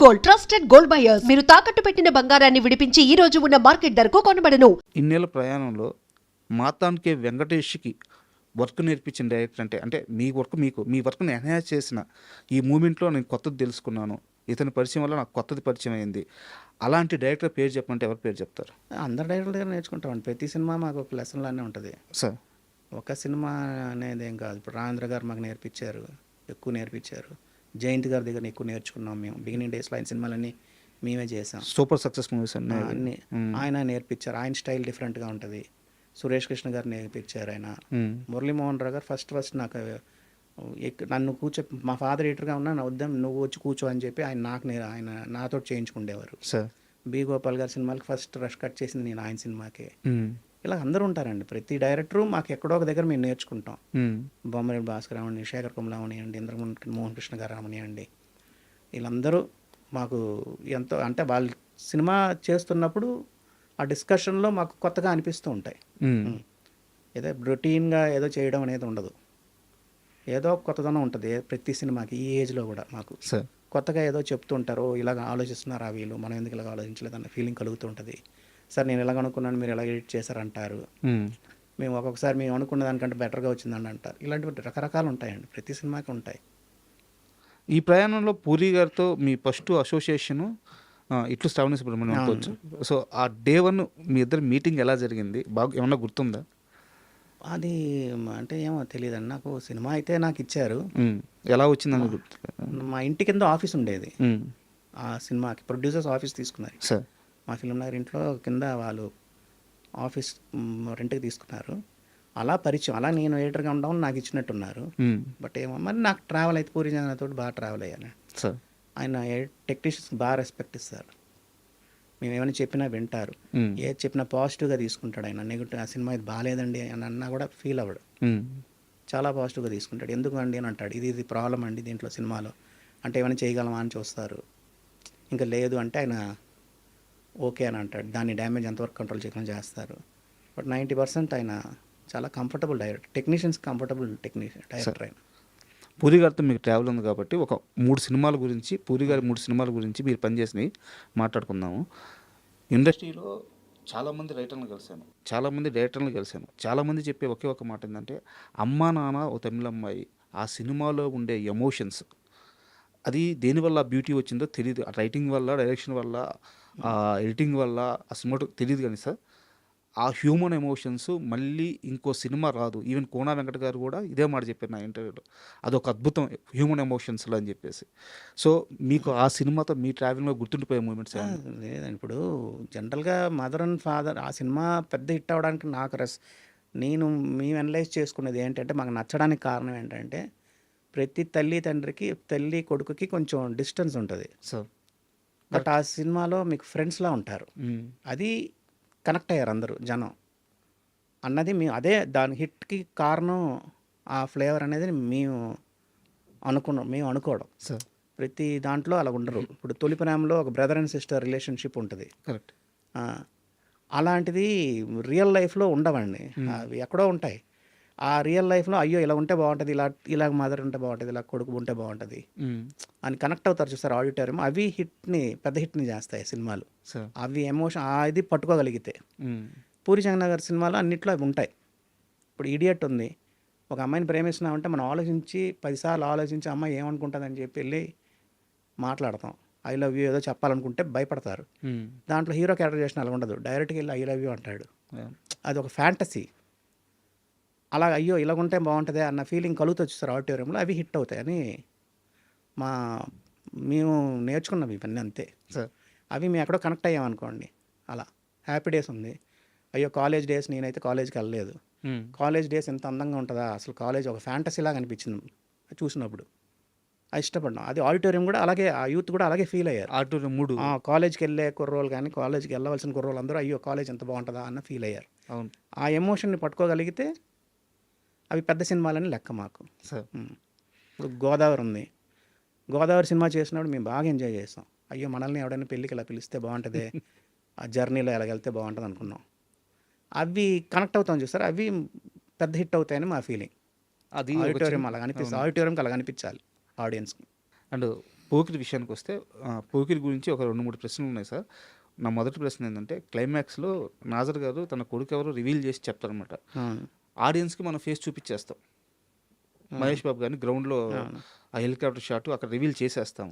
Gold trusted gold buyers మీరు తాకట్టు పెట్టిన బంగారాన్ని విడిపించి ఈ రోజు ఉన్న మార్కెట్ ధరకు కొనబడను. ఇన్నేళ్ల ప్రయాణంలో మాతాన్కే వెంకటేష్కి వర్క్ నేర్పించిన డైరెక్టర్ అంటే మీ వర్క్ మీ వర్క్ని ఎన్హాన్స్ చేసిన ఈ మూమెంట్లో నేను కొత్తది తెలుసుకున్నాను, ఇతని పరిచయం వల్ల నాకు కొత్తది పరిచయం అయింది. అలాంటి డైరెక్టర్ పేరు చెప్పమంటే ఎవరి పేరు చెప్తారు? అందరు డైరెక్టర్ దగ్గర నేర్చుకుంటామండి. ప్రతి సినిమా మాకు ఒక లెసన్ లానే ఉంటుంది. సార్ ఒక సినిమా అనేది ఏం కాదు. ఇప్పుడు రాజేంద్ర గారు మాకు నేర్పించారు, ఎక్కువ నేర్పించారు. జయంత్ గారి దగ్గర ఎక్కువ నేర్చుకున్నాం మేము. బిగినింగ్ డేస్లో ఆయన సినిమాలన్నీ మేమే చేసాం. సూపర్ సక్సెస్ మూవీస్ అన్నీ ఆయన నేర్పించారు. ఆయన స్టైల్ డిఫరెంట్గా ఉంటుంది. సురేష్ కృష్ణ గారు నేర్పించారు. ఆయన మురళీమోహన్ రావు గారు ఫస్ట్ నాకు నన్ను మా ఫాదర్ ఎడిటర్గా ఉన్నా నా వద్దాం నువ్వు వచ్చి కూర్చో అని చెప్పి ఆయన నాతో చేయించుకుండేవారు. సార్ బి గోపాల్ గారి సినిమాకి ఫస్ట్ రష్ కట్ చేసింది నేను ఆయన సినిమాకే. ఇలా అందరూ ఉంటారండి. ప్రతి డైరెక్టరు మాకు ఎక్కడో ఒక దగ్గర మేము నేర్చుకుంటాం. బొమ్మరెడ్డి భాస్కర్ అవని, శేఖర్ కమల అవనియండి, మోహన్ కృష్ణ గారు అవనియండి, వీళ్ళందరూ మాకు ఎంతో అంటే వాళ్ళు సినిమా చేస్తున్నప్పుడు ఆ డిస్కషన్లో మాకు కొత్తగా అనిపిస్తూ ఉంటాయి. ఏదో రొటీన్గా ఏదో చేయడం అనేది ఉండదు. ఏదో కొత్తదనం ఉంటుంది ప్రతి సినిమాకి. ఈ ఏజ్లో కూడా మాకు కొత్తగా ఏదో చెప్తూ ఉంటారు. ఇలాగ ఆలోచిస్తున్నారా వీళ్ళు, మనం ఎందుకు ఇలాగ ఆలోచించలేదన్న ఫీలింగ్ కలుగుతూ ఉంటుంది. సార్ నేను ఇలాగ అనుకున్నాను, మీరు ఎలా ఎడిట్ చేశారంటారు. మేము ఒక్కొక్కసారి మేము అనుకున్న దానికంటే బెటర్గా వచ్చిందని అంటారు. ఇలాంటివి రకరకాలు ఉంటాయండి, ప్రతి సినిమాకి ఉంటాయి. ఈ ప్రయాణంలో పూరి గారితో మీ ఫస్ట్ అసోసియేషను ఇట్లు శ్రావణ సుబ్రహ్మణ్యం అనుకోవచ్చు. సో ఆ డే 1 మీ ఇద్దరు మీటింగ్ ఎలా జరిగింది, బాగా ఏమన్నా గుర్తుందా? అది అంటే ఏమో తెలియదండి నాకు. సినిమా అయితే నాకు ఇచ్చారు. ఎలా వచ్చిందని గుర్తు? మా ఇంటి కింద ఆఫీస్ ఉండేది. ఆ సినిమాకి ప్రొడ్యూసర్స్ ఆఫీస్ తీసుకున్నారు సార్. మా ఫిల్మ్ నగర్ ఇంట్లో కింద వాళ్ళు ఆఫీస్ రెంట్కి తీసుకున్నారు. అలా పరిచయం, అలా నేను ఎడిటర్గా ఉండడం నాకు ఇచ్చినట్టున్నారు. బట్ ఏమో మరి నాకు ట్రావెల్ అయితే పూరి జగన్నాథ్ తోటి బాగా ట్రావెల్ అయ్యాను సార్. ఆయన టెక్నీషియన్స్ బాగా రెస్పెక్ట్ ఇస్తారు. మేము ఏమైనా చెప్పినా వింటారు. ఏది చెప్పినా పాజిటివ్గా తీసుకుంటాడు. ఆయన నెగిటివ్ ఆ సినిమా ఇది బాగాలేదండి అని అన్నా కూడా ఫీల్ అవ్వడు. చాలా పాజిటివ్గా తీసుకుంటాడు. ఎందుకు అండి అని అంటాడు. ఇది ప్రాబ్లం అండి దీంట్లో సినిమాలో అంటే ఏమైనా చేయగలమా అని చూస్తారు. ఇంకా లేదు అంటే ఆయన ఓకే అని అంటాడు. దాన్ని డ్యామేజ్ ఎంతవరకు కంట్రోల్ చేయకుండా చేస్తారు. బట్ 90% ఆయన చాలా comfortable director. Technicians comfortable director ఆయన. పూరి గారితో మీకు ట్రావెల్ ఉంది కాబట్టి ఒక 3 సినిమాల గురించి, పూరి గారి 3 సినిమాల గురించి మీరు పనిచేసినవి మాట్లాడుకుందాము. ఇండస్ట్రీలో చాలామంది రైటర్లను కలిశాను, చాలామంది డైరెక్టర్లను కలిశాను. చాలామంది చెప్పే ఒకే ఒక మాట ఏంటంటే అమ్మా నాన్న ఓ తమిళ అమ్మాయి, ఆ సినిమాలో ఉండే ఎమోషన్స్ అది దేనివల్ల బ్యూటీ వచ్చిందో తెలియదు. రైటింగ్ వల్ల, డైరెక్షన్ వల్ల, ఎడిటింగ్ వల్ల ఆ సినిమా తెలియదు. కానీ సార్ ఆ హ్యూమన్ ఎమోషన్స్ మళ్ళీ ఇంకో సినిమా రాదు. ఈవెన్ కోనా వెంకట గారు కూడా ఇదే మాట చెప్పారు నా ఇంటర్వ్యూలో. అదొక అద్భుతం హ్యూమన్ ఎమోషన్స్లో అని చెప్పేసి. సో మీకు ఆ సినిమాతో మీ ట్రావెలింగ్లో గుర్తుండిపోయే మూమెంట్స్ లేదండి. ఇప్పుడు జనరల్గా మదర్ అండ్ ఫాదర్ ఆ సినిమా పెద్ద హిట్ అవ్వడానికి మేము అనలైజ్ చేసుకునేది ఏంటంటే మాకు నచ్చడానికి కారణం ఏంటంటే ప్రతి తల్లి తండ్రికి, తల్లి కొడుకుకి కొంచెం డిస్టెన్స్ ఉంటుంది. సో బట్ ఆ సినిమాలో మీకు ఫ్రెండ్స్లా ఉంటారు. అది కనెక్ట్ అయ్యారు అందరూ జనం అన్నది మేము అదే దాని హిట్కి కారణం. ఆ ఫ్లేవర్ అనేది మేము అనుకోవడం. సార్ ప్రతి దాంట్లో అలా ఉండరు. ఇప్పుడు తొలి ప్రేమలో ఒక బ్రదర్ అండ్ సిస్టర్ రిలేషన్షిప్ ఉంటుంది. కరెక్ట్. అలాంటిది రియల్ లైఫ్లో ఉండవండి. అవి ఎక్కడో ఉంటాయి. ఆ రియల్ లైఫ్లో అయ్యో ఇలా ఉంటే బాగుంటుంది, ఇలా మదర్ ఉంటే బాగుంటుంది, ఇలా కొడుకు ఉంటే బాగుంటుంది అని కనెక్ట్ అవుతారు చూస్తారు ఆడిటోరియం. అవి పెద్ద హిట్ని చేస్తాయి సినిమాలు. అవి ఎమోషన్ ఇది పట్టుకోగలిగితే. పూరి జగన్నాథ్ గారి సినిమాలో అన్నిట్లో అవి ఉంటాయి. ఇప్పుడు ఇడియట్ ఉంది. ఒక అమ్మాయిని ప్రేమిస్తున్నామంటే మనం ఆలోచించి 10 సార్లు ఆలోచించి అమ్మాయి ఏమనుకుంటుందని చెప్పి వెళ్ళి మాట్లాడతాం. ఐ లవ్ యూ ఏదో చెప్పాలనుకుంటే భయపడతారు. దాంట్లో హీరో క్యారెక్టర్ చేసిన అలా ఉండదు. డైరెక్ట్గా వెళ్ళి ఐ లవ్ యూ అంటాడు. అది ఒక ఫ్యాంటసీ. అలా అయ్యో ఇలాగుంటే బాగుంటుంది అన్న ఫీలింగ్ కలుగుతూ వచ్చేస్తారు ఆడిటోరియంలో. అవి హిట్ అవుతాయని మేము నేర్చుకున్నాం ఇవన్నీ అంతే. అవి మేము ఎక్కడో కనెక్ట్ అయ్యామనుకోండి. అలా హ్యాపీ డేస్ ఉంది. అయ్యో కాలేజ్ డేస్, నేనైతే కాలేజ్కి వెళ్ళలేదు. కాలేజ్ డేస్ ఎంత అందంగా ఉంటుందా అసలు. కాలేజ్ ఒక ఫ్యాంటసీలాగా అనిపించింది చూసినప్పుడు. అది ఇష్టపడ్డాం. అది ఆడిటోరియం కూడా అలాగే, ఆ యూత్ కూడా అలాగే ఫీల్ అయ్యారు. ఆడిటోరియం మూడు కాలేజ్కి వెళ్ళే కుర్రోళ్ళు కానీ, కాలేజ్కి వెళ్ళవలసిన కుర్రోళ్ళు అందరూ అయ్యో కాలేజ్ ఎంత బాగుంటుందా అన్న ఫీల్ అయ్యారు. అవును. ఆ ఎమోషన్ని పట్టుకోగలిగితే అవి పెద్ద సినిమాలని లెక్క మాకు. ఇప్పుడు గోదావరి ఉంది. గోదావరి సినిమా చేసినప్పుడు మేము బాగా ఎంజాయ్ చేస్తాం. అయ్యో మనల్ని ఎవడైనా పెళ్ళికి ఇలా పిలిస్తే బాగుంటుంది, ఆ జర్నీలో ఎలాగెళ్తే బాగుంటుంది అనుకున్నాం. అవి కనెక్ట్ అవుతాం చూస్తారు. అవి పెద్ద హిట్ అవుతాయని మా ఫీలింగ్. అది ఆడిటోరియం అలా అనిపిస్తుంది. ఆడిటోరియంకి అలా అనిపించాలి ఆడియన్స్కి. అండ్ పోకిరి విషయానికి వస్తే పోకిరి గురించి ఒక 2-3 ప్రశ్నలు ఉన్నాయి సార్. నా మొదటి ప్రశ్న ఏంటంటే క్లైమాక్స్‌లో నాజర్ గారు తన కొడుకు ఎవరో రివీల్ చేసి చెప్తారనమాట. అవును. ఆడియన్స్‌కి మనం ఫేస్ చూపించేస్తాం. మహేష్ బాబు గారిని గ్రౌండ్‌లో అవును. ఆ హెలికాప్టర్ షాట్ అక్కడ రివీల్ చేసేస్తాం.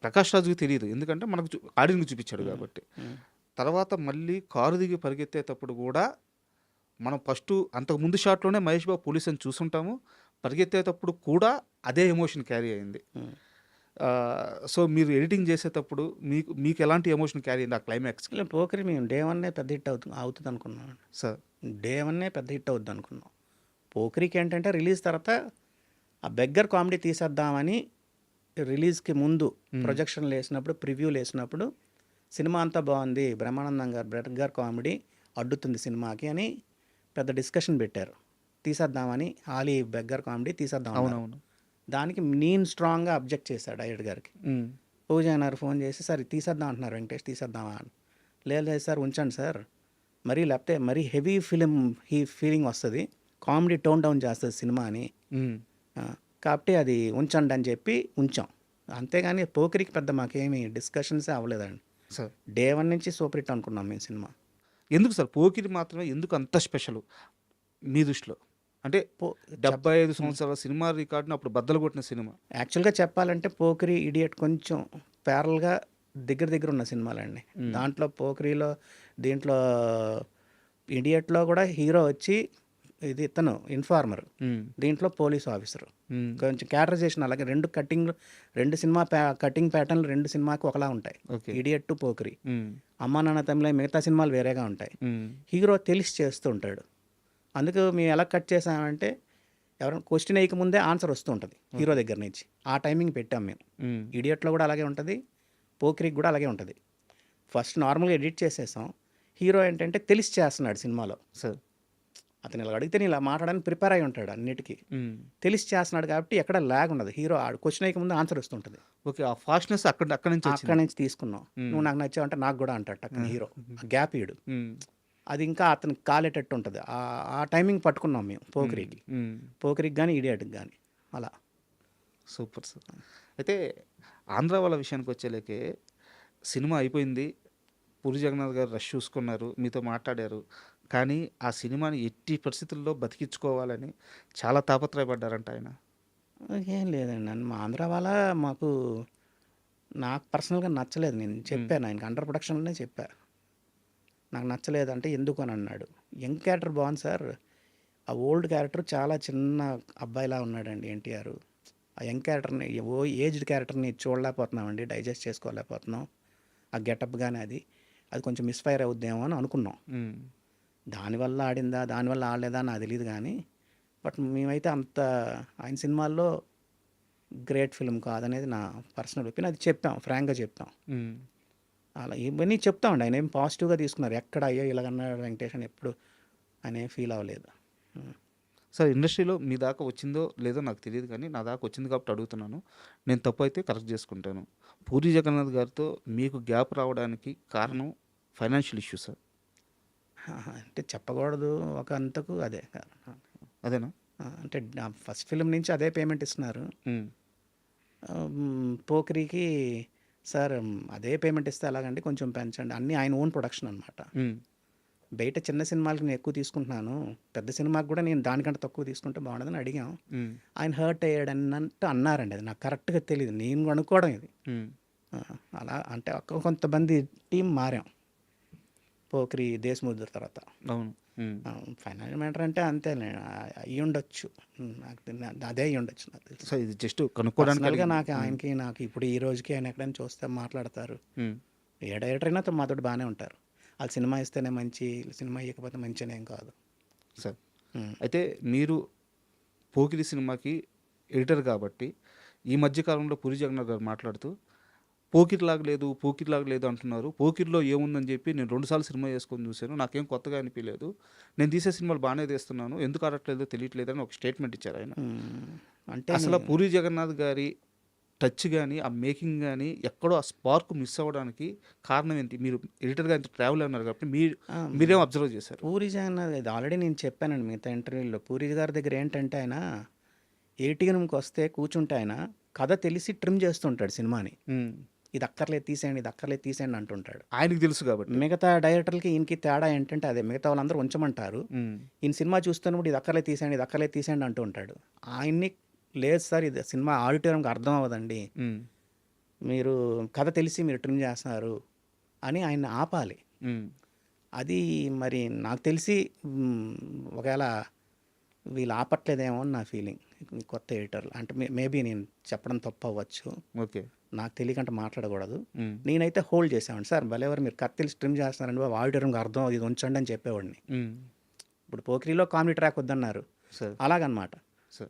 ప్రకాష్ రాజుకి తెలియదు. ఎందుకంటే మనకు ఆడియన్స్‌కి చూపించాడు కాబట్టి. తర్వాత మళ్ళీ కారు దిగి పరిగెత్తేటప్పుడు కూడా మనం ఫస్టు అంతకుముందు షాట్‌లోనే మహేష్ బాబు పోలీస్ అని చూసుంటాము. పరిగెత్తేటప్పుడు కూడా అదే ఎమోషన్ క్యారీ అయింది. సో మీరు ఎడిటింగ్ చేసేటప్పుడు మీకు ఎలాంటి ఎమోషన్ క్యారీ అయింది ఆ క్లైమాక్స్‌కి? ఇలా పోకిరి మేము డే వన్నే పెద్ద హిట్ అవుతుంది అనుకున్నాం. సార్ డే వన్నే పెద్ద హిట్ అవుద్ది అనుకున్నాం. పోకిరికి ఏంటంటే రిలీజ్ తర్వాత ఆ బెగ్గర్ కామెడీ తీసేద్దామని రిలీజ్కి ముందు ప్రొజెక్షన్లు వేసినప్పుడు ప్రివ్యూలు వేసినప్పుడు సినిమా అంతా బాగుంది, బ్రహ్మానందం గారు బెగ్గర్ కామెడీ అడ్డుతుంది సినిమాకి అని పెద్ద డిస్కషన్ పెట్టారు. తీసేద్దామని ఆలీ బెగ్గర్ కామెడీ తీసేద్దాం. అవునవును. దానికి నేను స్ట్రాంగ్గా అబ్జెక్ట్ చేశాడు డైరెక్టర్ గారికి. పూజ అన్నారు ఫోన్ చేసి, సార్ ఇది తీసేద్దాం అంటున్నారు వెంకటేష్, తీసేద్దామా అని. లేదు సార్ ఉంచండి సార్, మరీ లేకపోతే మరీ హెవీ ఫీలింగ్ వస్తుంది, కామెడీ టోన్ డౌన్ చేస్తుంది సినిమా అని. కాబట్టి అది ఉంచండి అని చెప్పి ఉంచాం. అంతేగాని పోకిరికి పెద్ద మాకేమి డిస్కషన్సే అవ్వలేదండి. సార్ డే వన్ నుంచి సూపర్ హిట్ అనుకున్నాం మేము సినిమా. ఎందుకు సార్ పోకిరి మాత్రమే ఎందుకు అంత స్పెషల్ మీ దృష్టిలో? అంటే 75 సంవత్సరాల సినిమా రికార్డును అప్పుడు బద్దలు కొట్టిన సినిమా. యాక్చువల్గా చెప్పాలంటే పోకిరి, ఇడియట్ కొంచెం ప్యారల్గా దగ్గర ఉన్న సినిమాలండి. దాంట్లో పోకిరిలో, దీంట్లో ఇడియట్లో కూడా హీరో వచ్చి ఇది ఇతను ఇన్ఫార్మర్, దీంట్లో పోలీస్ ఆఫీసర్. కొంచెం క్యారెక్టరైజేషన్ అలాగే రెండు సినిమా కటింగ్ ప్యాటర్న్లు రెండు సినిమాకి ఒకలా ఉంటాయి. Idiot to Pokiri. అమ్మా నాన్న తమిళ మిగతా సినిమాలు వేరేగా ఉంటాయి. హీరో తెలిసి చేస్తూ ఉంటాడు. అందుకు మేము ఎలా కట్ చేసామంటే ఎవరైనా క్వశ్చన్ వేయక ముందే ఆన్సర్ వస్తూ ఉంటుంది హీరో దగ్గర నుంచి. ఆ టైమింగ్ పెట్టాం మేము. ఇడియట్లో కూడా అలాగే ఉంటుంది, పోకిరికి కూడా అలాగే ఉంటుంది. ఫస్ట్ నార్మల్గా ఎడిట్ చేసేసాం. హీరో ఏంటంటే తెలిసి చేస్తున్నాడు సినిమాలో. సార్ అతను ఇలా అడిగితే నేను ఇలా మాట్లాడడానికి ప్రిపేర్ అయి ఉంటాడు అన్నిటికీ. తెలిసి చేస్తున్నాడు కాబట్టి ఎక్కడ ల్యాగ్ ఉండదు. హీరో క్వశ్చన్ వేయక ముందు ఆన్సర్ వస్తుంటుంది. ఓకే, ఆ ఫాస్ట్నెస్ అక్కడ నుంచి తీసుకున్నాం. నువ్వు నాకు నచ్చావంటే నాకు కూడా అంటాడు టక్కన హీరో. గ్యాప్ ఇడు, అది ఇంకా అతనికి కాలేటట్టు ఉంటుంది. ఆ టైమింగ్ పట్టుకున్నాం మేము పోకిరికి కానీ ఇడియట్కి కానీ అలా. Super sir. అయితే ఆంధ్ర వాళ్ళ విషయానికి వచ్చేలేకే సినిమా అయిపోయింది, పూరి జగన్నాథ్ గారు రష్ చూసుకున్నారు, మీతో మాట్లాడారు, కానీ ఆ సినిమాని ఎట్టి పరిస్థితుల్లో బతికించుకోవాలని చాలా తాపత్రయపడ్డారంట ఆయన. ఏం లేదండి, నన్ను మా ఆంధ్ర వాళ్ళ నాకు పర్సనల్గా నచ్చలేదు. నేను చెప్పాను ఆయనకి, అండర్ ప్రొడక్షన్లోనే చెప్పా నాకు నచ్చలేదు. అంటే ఎందుకు అని అన్నాడు. యంగ్ క్యారెక్టర్ బాగుంది సార్, ఆ ఓల్డ్ క్యారెక్టర్ చాలా చిన్న అబ్బాయిలా ఉన్నాడండి ఎన్టీఆర్. ఆ యంగ్ క్యారెక్టర్ని, ఏజ్డ్ క్యారెక్టర్ని చూడలేకపోతున్నామండి, డైజెస్ట్ చేసుకోలేకపోతున్నాం. ఆ గెటప్ కానీ అది కొంచెం మిస్ఫైర్ అవుద్దేమో అని అనుకున్నాం. దానివల్ల ఆడిందా దానివల్ల ఆడలేదా నాకు తెలియదు కానీ, బట్ మేమైతే అంత ఆయన సినిమాల్లో గ్రేట్ ఫిల్మ్ కాదనేది నా పర్సనల్ ఒపీనియన్. అది చెప్పాం, ఫ్రాంక్గా చెప్పాం. అలా ఇవన్నీ చెప్తామండి. ఆయన ఏం పాజిటివ్గా తీసుకున్నారు. ఎక్కడ అయ్యో ఇలాగన్నాడు వెంకటేష్ అని ఎప్పుడు ఆయన ఏం ఫీల్ అవ్వలేదు. సార్ ఇండస్ట్రీలో మీ దాకా వచ్చిందో లేదో నాకు తెలియదు, కానీ నా దాకా వచ్చింది కాబట్టి అడుగుతున్నాను. నేను తప్పు అయితే కరెక్ట్ చేసుకుంటాను. పూరి జగన్నాథ్ గారితో మీకు గ్యాప్ రావడానికి కారణం ఫైనాన్షియల్ ఇష్యూ సార్? అంటే చెప్పకూడదు ఒక అంతకు అదేనా? అంటే ఫస్ట్ ఫిల్మ్ నుంచి అదే పేమెంట్ ఇస్తున్నారు. పోకిరికి సార్ అదే పేమెంట్ ఇస్తే ఎలాగంటే కొంచెం పెంచండి. అన్నీ ఆయన ఓన్ ప్రొడక్షన్ అనమాట. బయట చిన్న సినిమాలకి నేను ఎక్కువ తీసుకుంటున్నాను, పెద్ద సినిమాకి కూడా నేను దానికంటే తక్కువ తీసుకుంటే బాగుండదని అడిగాం. ఆయన హర్ట్ అయ్యాడన్నట్టు అన్నారండి. అది నాకు కరెక్ట్గా తెలియదు, నేను అనుకోవడం ఇది. అలా అంటే కొంతమంది టీం మారాం పోకిరి దేశముద్ర తర్వాత. అవును, ఫైనాన్షియల్ మ్యాటర్ అంటే అంతే అయ్యి ఉండొచ్చు, అదే అయ్యి ఉండొచ్చు నాకు తెలుసు. సో ఇది జస్ట్ కనుక్కోవడానికి. నాకు ఇప్పుడు ఈ రోజుకి ఆయన ఎక్కడైనా చూస్తే మాట్లాడతారు. ఏ డైరెక్టర్ అయినా మాతో బాగానే ఉంటారు. వాళ్ళు సినిమా ఇస్తేనే మంచి, సినిమా ఇవ్వకపోతే మంచిగా ఏం కాదు సార్. అయితే మీరు పోకిరి సినిమాకి ఎడిటర్ కాబట్టి ఈ మధ్యకాలంలో పూరి జగన్నాథ్ గారు మాట్లాడుతూ పోకిరిలాగా లేదు అంటున్నారు. పోకిరిలో ఏముందని చెప్పి నేను 2 సార్లు సినిమా చేసుకొని చూశాను, నాకేం కొత్తగా అనిపించలేదు, నేను తీసే సినిమాలు బాగానే తీస్తున్నాను, ఎందుకు ఆడట్లేదో తెలియట్లేదు అని ఒక స్టేట్మెంట్ ఇచ్చారు ఆయన. అంటే అసలు పూరి జగన్నాథ్ గారి టచ్ కానీ ఆ మేకింగ్ కానీ ఎక్కడో ఆ స్పార్క్ మిస్ అవ్వడానికి కారణం ఏంటి? మీరు ఎడిటర్గా ఇంత ట్రావెల్ అన్నారు కాబట్టి మీరేం అబ్జర్వ్ చేశారు? పూరి జగన్నాథ్ ఇది ఆల్రెడీ నేను చెప్పానండి మిగతా ఇంటర్వ్యూలో. పూరి గారి దగ్గర ఏంటంటే ఆయన ఏటీఎంకి వస్తే కూర్చుంటే ఆయన కథ తెలిసి ట్రిమ్ చేస్తుంటాడు సినిమాని. ఇది అక్కర్లేదు తీసేయండి, ఇది అక్కర్లేదు తీసేయండి అంటుంటాడు. ఆయనకి తెలుసు కాబట్టి. మిగతా డైరెక్టర్లకి ఈయనకి తేడా ఏంటంటే అదే, మిగతా వాళ్ళందరూ ఉంచమంటారు, ఈయన సినిమా చూస్తున్నప్పుడు ఇది అక్కర్లేదు తీసేయండి, ఇది అక్కర్లేదు తీసేయండి అంటూ ఉంటాడు. ఆయన్ని లేదు సార్, ఇది సినిమా ఆడిటోరియంకి అర్థం అవ్వదండి, మీరు కథ తెలిసి మీరు ట్రిమ్ చేస్తున్నారు అని ఆయన్ని ఆపాలి. అది మరి నాకు తెలిసి ఒకవేళ వీళ్ళు ఆపట్లేదేమో అని నా ఫీలింగ్. కొత్త ఎడిటర్లు అంటే మేబీ నేను చెప్పడం తప్పు అవ్వచ్చు, ఓకే. నాకు తెలియకంటే మాట్లాడకూడదు. నేనైతే హోల్డ్ చేసేవాడిని, సార్ భలేవారు మీరు కథ తెలిసి ట్రిమ్ చేస్తున్నారండి బాబు, ఆడిటోరియంకి అర్థం ఇది ఉంచండి అని చెప్పేవాడిని. ఇప్పుడు పోకిరిలో కామెడీ ట్రాక్ వద్దన్నారు, సార్ అలాగనమాట.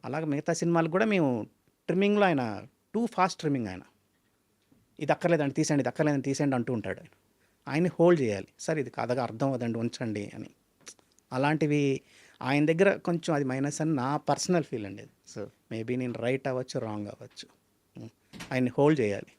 అలాగ మిగతా సినిమాలకు కూడా మేము ట్రిమ్మింగ్లో ఆయన టూ ఫాస్ట్ ట్రిమ్మింగ్, ఆయన ఇది అక్కర్లేదండి తీసేయండి, ఇది అక్కర్లేదని తీసేయండి అంటూ ఉంటాడు. ఆయన్ని హోల్డ్ చేయాలి, సార్ ఇది కథగా అర్థం అవ్వదండి ఉంచండి అని. అలాంటివి ఆయన దగ్గర కొంచెం అది మైనస్ అని నా పర్సనల్ ఫీల్ అండి. సార్ మేబీ నేను రైట్ అవ్వచ్చు, రాంగ్ అవ్వచ్చు, ఆయన్ని హోల్డ్ చేయాలి.